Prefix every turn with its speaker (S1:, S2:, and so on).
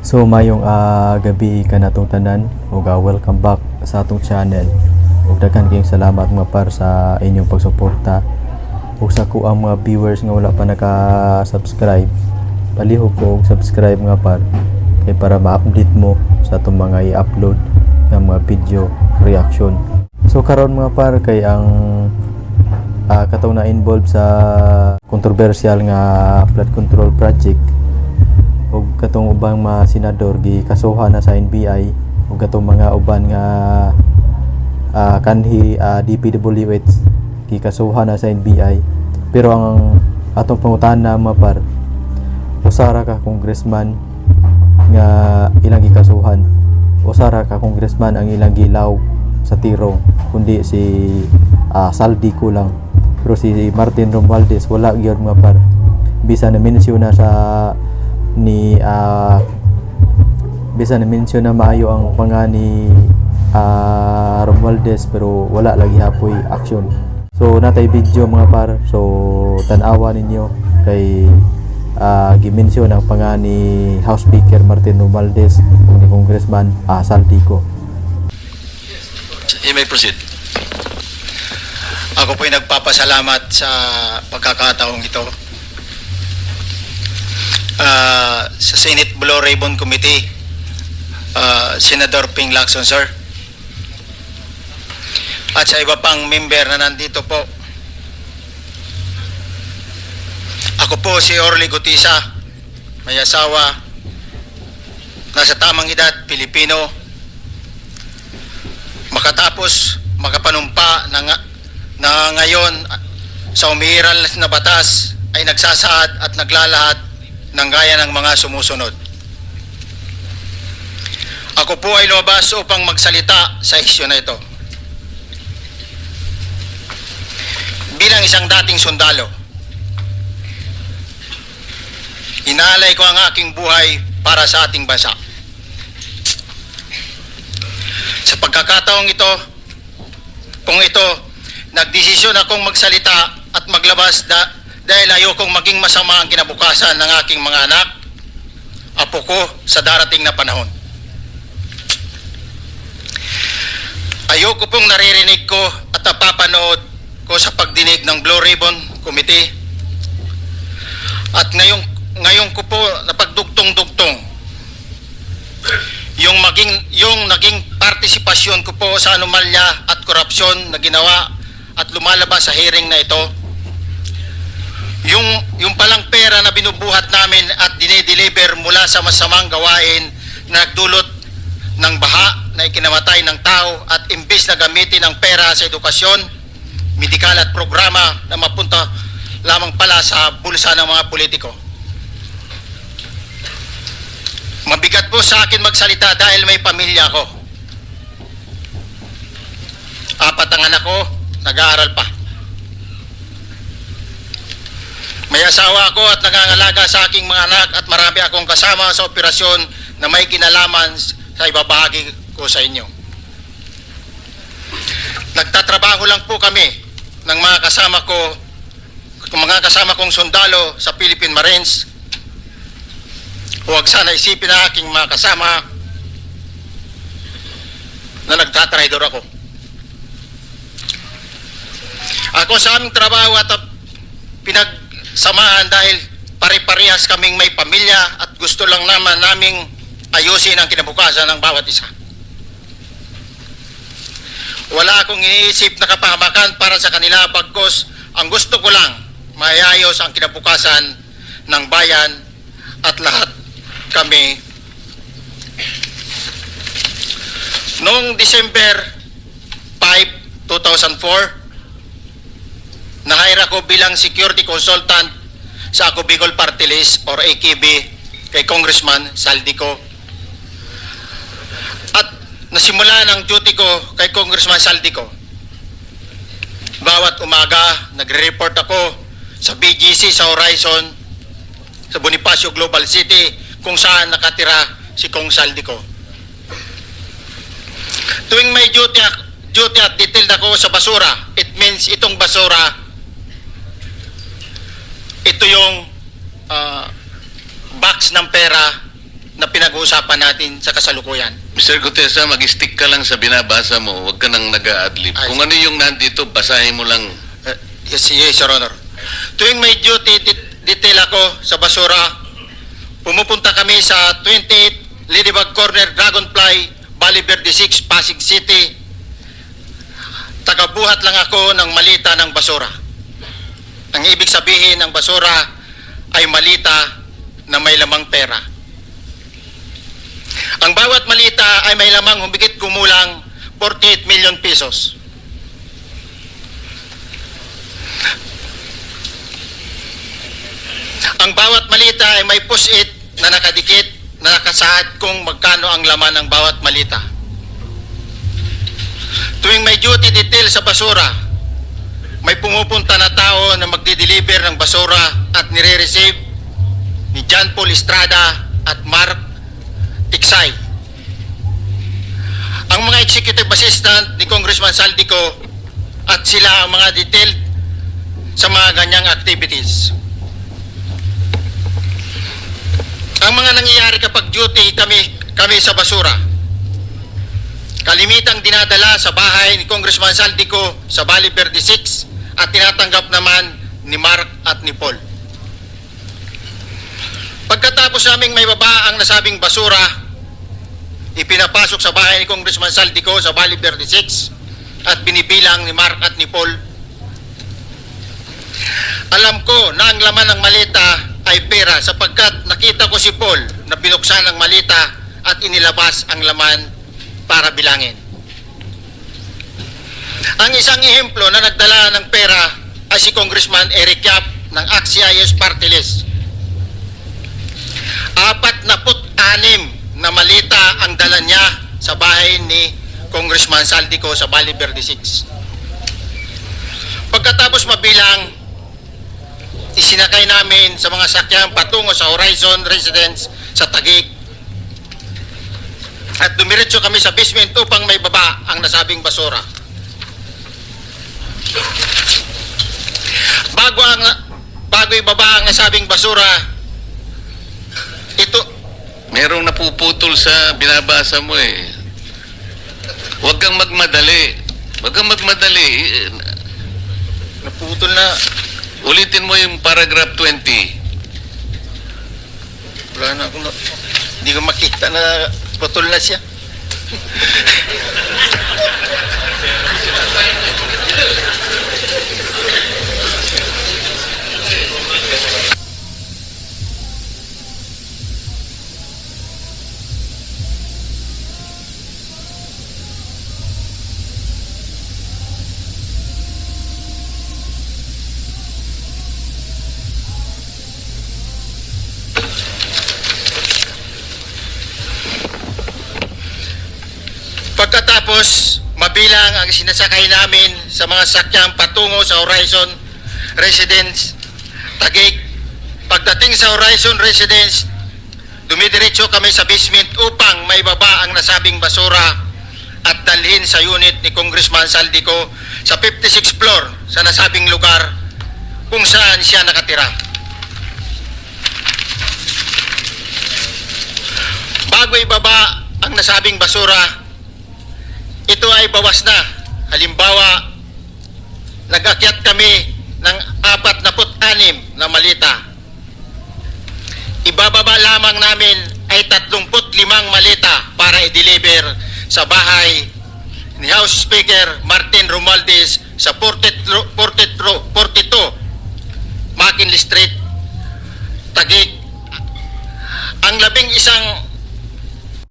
S1: So mayong gabi ka natong tanan ug welcome back sa atong channel. Ug daghan kayong salamat mga par sa inyong pagsuporta. Ug sa kuang mga viewers nga wala pa naka-subscribe, palihog ko og subscribe mga par kay para ma-update mo sa atong mga i-upload nga mga video reaction. So karon mga par kay ang katong na involved sa controversial nga flood control project ug katong ubang mga senador gikasuhan na sa NBI ug katong mga uban nga kanhi DPWH gikasuhan na sa NBI. Pero ang atong pangutana mga par, usara ka congressman nga ilang gikasuhan, usara ka congressman ang ilang gilaw sa tirong, kundi si Saldico lang. Pero si Martin Romualdez wala gyud mga par. Bisa na mention na sa ni bisa na mention na maayo ang pangani Romualdez pero wala lagi hapoy action. So natay video mga par, so tan-awa ninyo kay gi-mention ang pangani House Speaker Martin Romualdez ug ni Congressman Saldico.
S2: You may proceed. Ako po'y nagpapasalamat sa pagkakataong ito. Sa Senate Blue Ribbon Committee, Senator Ping Lacson, sir. At sa iba pang member na nandito po. Ako po si Orly Gutisa, may asawa, nasa tamang edad, Pilipino, makatapos makapanumpa na ngayon sa umiiral na batas ay nagsasaad at naglalahat ng gaya ng mga sumusunod. Ako po ay lumabas upang magsalita sa isyu na ito. Bilang isang dating sundalo, inaalay ko ang aking buhay para sa ating bansa. Sa pagkakataong ito, nagdesisyon akong magsalita at maglabas dahil ayokong maging masama ang kinabukasan ng aking mga anak, apo ko sa darating na panahon. Ayoko pong naririnig ko at napapanood ko sa pagdinig ng Blue Ribbon Committee at ngayon ko po napagdugtong-dugtong yung naging partisipasyon ko po sa anomalya at korupsyon na ginawa at lumalabas sa hearing na ito. Yung palang pera na binubuhat namin at dinideliver mula sa masamang gawain na nagdulot ng baha na ikinamatay ng tao at imbis na gamitin ang pera sa edukasyon, medikal at programa na mapunta lamang pala sa bulsa ng mga politiko. Mabigat po sa akin magsalita dahil may pamilya ko. 4 ang anak ko, nag-aaral pa. May asawa ako at nangangalaga sa aking mga anak at marami akong kasama sa operasyon na may kinalaman sa ibabahagi ko sa inyo. Nagtatrabaho lang po kami ng mga kasama kong sundalo sa Philippine Marines. Huwag sana isipin na aking mga kasama na nagtatraidor ako. Ako sa aming trabaho at pinagsamahan dahil pare-parehas kaming may pamilya at gusto lang naman naming ayusin ang kinabukasan ng bawat isa. Wala akong iniisip na kapahamakan para sa kanila, bagkus ang gusto ko lang maayos ang kinabukasan ng bayan at lahat kami. Noong December 5, 2004, na-hire ako bilang security consultant sa Ako Bicol Party List or AKB kay Congressman Saldico. At nasimula ng duty ko kay Congressman Saldico. Bawat umaga, nagre-report ako sa BGC sa Horizon, sa Bonifacio Global City, kung saan nakatira si Kong Saldico. Tuwing may duty at detailed ako sa basura, it means itong basura, ito yung box ng pera na pinag-uusapan natin sa kasalukuyan.
S3: Mr. Gutesa, mag-stick ka lang sa binabasa mo. Huwag ka nang nag-a-adlib.
S2: Ay.
S3: Kung ano yung nandito, basahin mo lang.
S2: Yes, Your Honor. Tuwing may duty detail ako sa basura, pumupunta kami sa 28 Ladybug Corner, Dragonfly, Valle Verde 6, Pasig City. Tagabuhat lang ako ng malita ng basura. Ang ibig sabihin ng basura ay malita na may lamang pera. Ang bawat malita ay may lamang humigit kumulang 48 million pesos. Ang bawat malita ay may push-it na nakadikit na nakasaad kung magkano ang laman ng bawat malita. Tuwing may duty detail sa basura, may pumupunta na tao na magdi-deliver ng basura at nire-receive ni John Paul Estrada at Mark Tiksay. Ang mga executive assistant ni Congressman Saldico at sila ang mga detailed sa mga ganyang activities. Ang mga nangyayari kapag duty kami sa basura, kalimitang dinadala sa bahay ni Congressman Saldico sa Valle Verde 6 at tinatanggap naman ni Mark at ni Paul. Pagkatapos naming may baba ang nasabing basura, ipinapasok sa bahay ni Congressman Saldico sa Valle Verde 6 at binibilang ni Mark at ni Paul. Alam ko na ang laman ng malita ay pera sapagkat nakita ko si Paul na binuksan ang malita at inilabas ang laman para bilangin. Ang isang ehemplo na nagdala ng pera ay si Congressman Eric Yap ng AXIS Party List. 46 na malita ang dala niya sa bahay ni Congressman Saldico sa Valle Verde 6. Pagkatapos mabilang, isinakay namin sa mga sakyang patungo sa Horizon Residence sa Taguig at dumiretso kami sa basement upang may baba ang nasabing basura. Bago ibaba ang nasabing basura, ito,
S3: Merong napuputol sa binabasa mo eh. Huwag kang magmadali. Huwag kang magmadali.
S2: naputol na.
S3: Ulitin mo yung paragraph 20.
S2: Wala na akong, hindi ko makita na putol na siya. Pagkatapos, mabilang ang sinasakay namin sa mga sakyang patungo sa Horizon Residence, Taguig. Pagdating sa Horizon Residence, dumidiretso kami sa basement upang may baba ang nasabing basura at dalhin sa unit ni Congressman Saldico sa 56th floor sa nasabing lugar kung saan siya nakatira. Bago ibaba ang nasabing basura, ito ay bawas na. Halimbawa, nag-akyat kami ng 46 na malita. Ibababa lamang namin ay 35 malita para i-deliver sa bahay ni House Speaker Martin Romualdez sa 42 McKinley Street, Taguig. Ang 11